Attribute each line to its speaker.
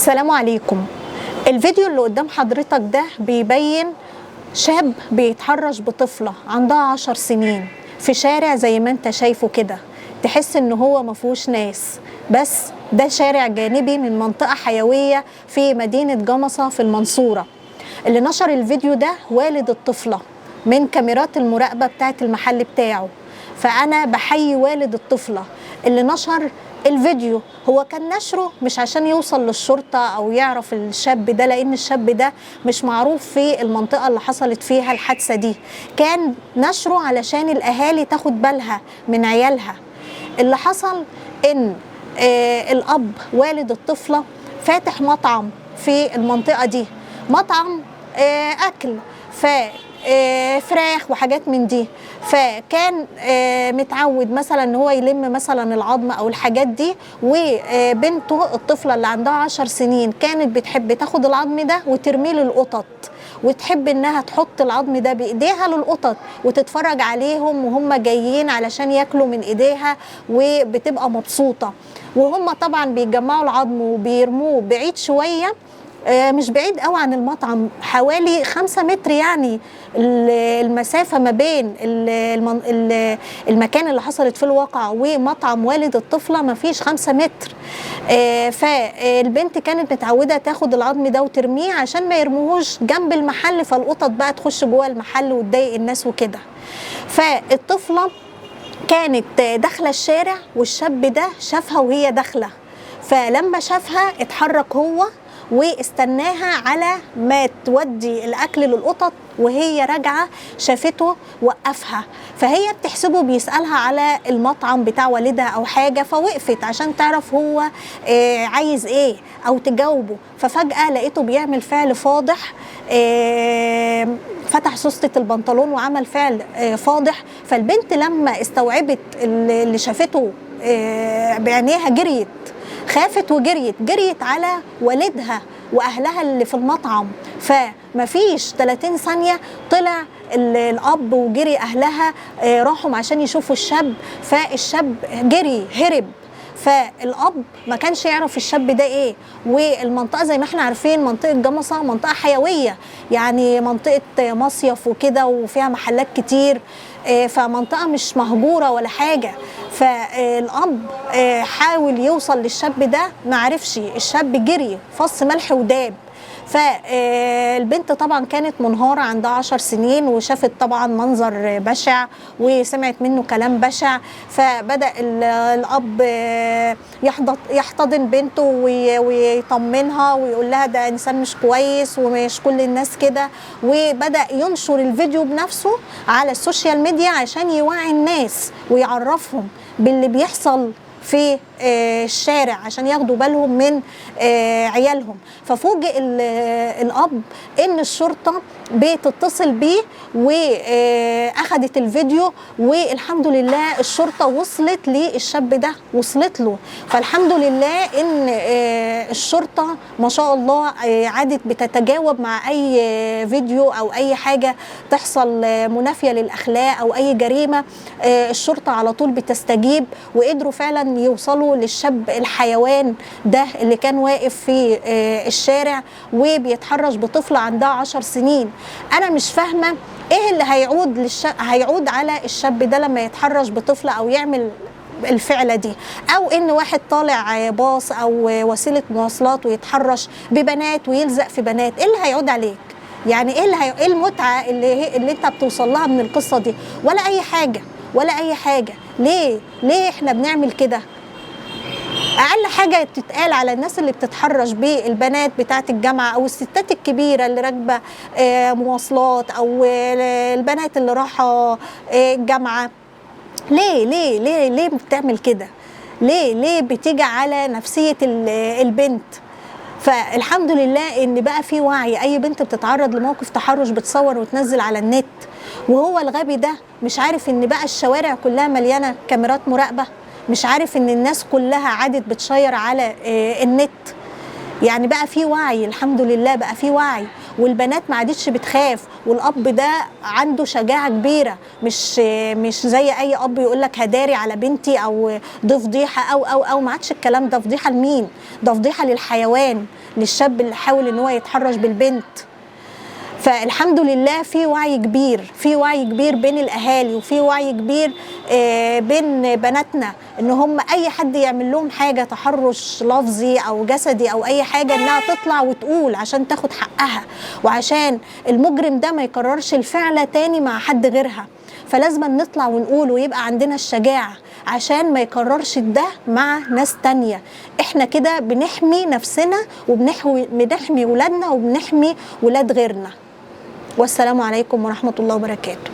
Speaker 1: السلام عليكم. الفيديو اللي قدام حضرتك ده بيبين شاب بيتحرش بطفلة عندها 10 سنين في شارع زي ما انت شايفه كده، تحس ان هو مفهوش ناس، بس ده شارع جانبي من منطقة حيوية في مدينة جمصة في المنصورة. اللي نشر الفيديو ده والد الطفلة من كاميرات المراقبة بتاعت المحل بتاعه، فأنا بحيي والد الطفلة اللي نشر الفيديو. هو كان نشره مش عشان يوصل للشرطة أو يعرف الشاب ده، لأن الشاب ده مش معروف في المنطقة اللي حصلت فيها الحادثة دي، كان نشره علشان الأهالي تاخد بالها من عيالها. اللي حصل إن الأب والد الطفلة فاتح مطعم في المنطقة دي، مطعم أكل فراخ وحاجات من دي، فكان متعود مثلا ان هو يلم مثلا العظم او الحاجات دي، وبنته الطفله اللي عندها 10 سنين كانت بتحب تاخد العظم ده وترميه للقطط، وتحب انها تحط العظم ده بايديها للقطط وتتفرج عليهم وهم جايين علشان ياكلوا من ايديها، وبتبقى مبسوطه. وهم طبعا بيجمعوا العظم وبيرموه بعيد شويه، مش بعيد قوي عن المطعم، حوالي 5 متر يعني المسافة ما بين المكان اللي حصلت فيه الواقعة ومطعم والد الطفلة ما فيش 5 متر. فالبنت كانت متعودة تاخد العظم ده وترميه عشان ما يرموهوش جنب المحل، فالقطط بقى تخش جوه المحل وتضايق الناس وكده. فالطفلة كانت داخلة الشارع والشاب ده شافها وهي داخلة، فلما شافها اتحرك هو واستناها على ما تودي الاكل للقطط، وهي راجعه شافته وقفها، فهي بتحسبه بيسالها على المطعم بتاع والدها او حاجه، فوقفت عشان تعرف هو عايز ايه او تجاوبه. ففجاه لقيته بيعمل فعل فاضح، فتح سوستة البنطلون وعمل فعل فاضح. فالبنت لما استوعبت اللي شافته بعينيها جريت، خافت وجريت على والدها واهلها اللي في المطعم. فمفيش 30 ثانيه طلع الاب وجري اهلها راحوا عشان يشوفوا الشاب، فالشاب جري هرب. فالاب ما كانش يعرف الشاب ده ايه، والمنطقه زي ما احنا عارفين منطقه جمصه منطقه حيويه، يعني منطقه مصيف وكده وفيها محلات كتير، فمنطقه مش مهجوره ولا حاجه. فالاب حاول يوصل للشاب ده ما عرفش، الشاب جري فص ملح وداب. فالبنت طبعا كانت منهارة عندها 10 سنين، وشافت طبعا منظر بشع وسمعت منه كلام بشع، فبدأ الأب يحتضن بنته ويطمنها ويقول لها ده إنسان مش كويس ومش كل الناس كده، وبدأ ينشر الفيديو بنفسه على السوشيال ميديا عشان يوعي الناس ويعرفهم باللي بيحصل في الشارع عشان ياخدوا بالهم من عيالهم. ففوجئ الأب إن الشرطة بتتصل بيه وأخدت الفيديو، والحمد لله الشرطة وصلت للشاب ده، وصلت له. فالحمد لله إن الشرطة ما شاء الله عادت بتتجاوب مع أي فيديو أو أي حاجة تحصل منافية للأخلاق أو أي جريمة، الشرطة على طول بتستجيب، وقدروا فعلا يوصلوا للشاب الحيوان ده اللي كان واقف في الشارع وبيتحرش بطفلة عندها 10 سنين. أنا مش فاهمة إيه اللي هيعود على الشاب ده لما يتحرش بطفلة أو يعمل الفعلة دي، أو إن واحد طالع باص أو وسيلة مواصلات ويتحرش ببنات ويلزق في بنات، إيه اللي هيعود عليك؟ يعني إيه المتعة اللي أنت بتوصل لها من القصة دي؟ ولا أي حاجة ولا أي حاجة. ليه إحنا بنعمل كده؟ اقل حاجه تتقال على الناس اللي بتتحرش بالبنات بتاعه الجامعه او الستات الكبيره اللي راكبه مواصلات، او البنات اللي راحه الجامعه، ليه بتعمل كده؟ ليه بتيجي على نفسيه البنت؟ فالحمد لله ان بقى في وعي، اي بنت بتتعرض لموقف تحرش بتصور وتنزل على النت، وهو الغبي ده مش عارف ان بقى الشوارع كلها مليانه كاميرات مراقبه، مش عارف ان الناس كلها عادت بتشير على النت. يعني بقى في وعي، الحمد لله بقى في وعي، والبنات ما عادتش بتخاف، والاب ده عنده شجاعه كبيره، مش زي اي اب يقول لك هداري على بنتي او دي فضيحه او ما عادش الكلام ده. فضيحه لمين؟ ده فضيحه للحيوان، للشاب اللي حاول ان هو يتحرش بالبنت. فالحمد لله في وعي كبير، في وعي كبير بين الاهالي، وفي وعي كبير بين بناتنا، ان هم اي حد يعمل لهم حاجه تحرش لفظي او جسدي او اي حاجه انها تطلع وتقول عشان تاخد حقها، وعشان المجرم ده ما يكررش الفعل تاني مع حد غيرها. فلازم نطلع ونقول ويبقى عندنا الشجاعه عشان ما يكررش ده مع ناس تانية. احنا كده بنحمي نفسنا وبنحمي ولادنا وبنحمي ولاد غيرنا. والسلام عليكم ورحمة الله وبركاته.